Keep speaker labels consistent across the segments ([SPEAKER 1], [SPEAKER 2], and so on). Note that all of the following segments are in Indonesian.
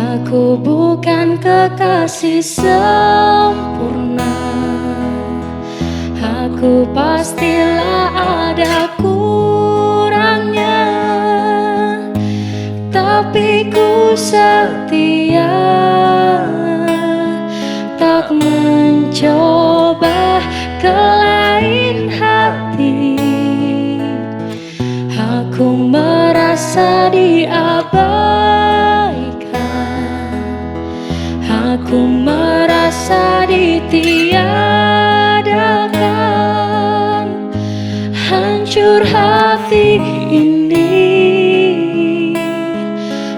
[SPEAKER 1] Aku bukan kekasih sempurna. Aku pastilah ada kurangnya, tapi ku setia, tak mencoba ke lain hati. Aku merasa diabaikan, aku merasa ditiadakan. Hancur hati ini,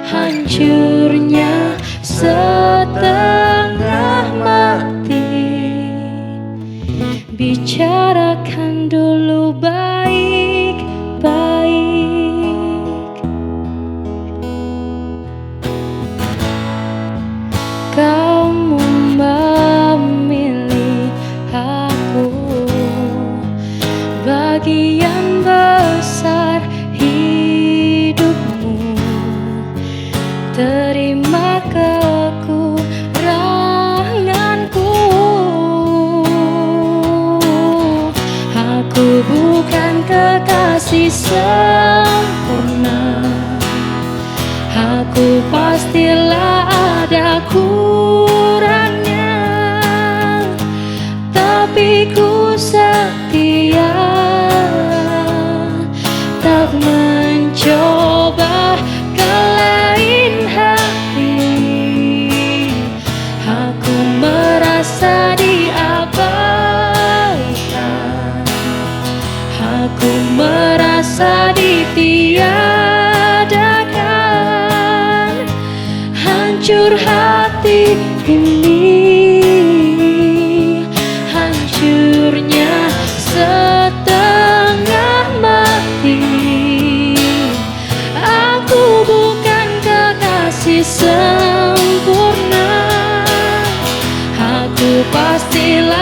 [SPEAKER 1] hancurnya setengah mati. Bicarakan dulu baik-baik. Kamu memilih aku, bagian besar hidupmu. Terima kekuranganku. Aku bukan kekasih sempurna. Aku pastilah ada kurangnya, tapi ku setia, tak mencoba ke lain hati. Aku merasa diabaikan, aku merasa ditiadakan. Hancur hati ini, hancurnya setengah mati. Aku bukan kekasih sempurna. Aku pastilah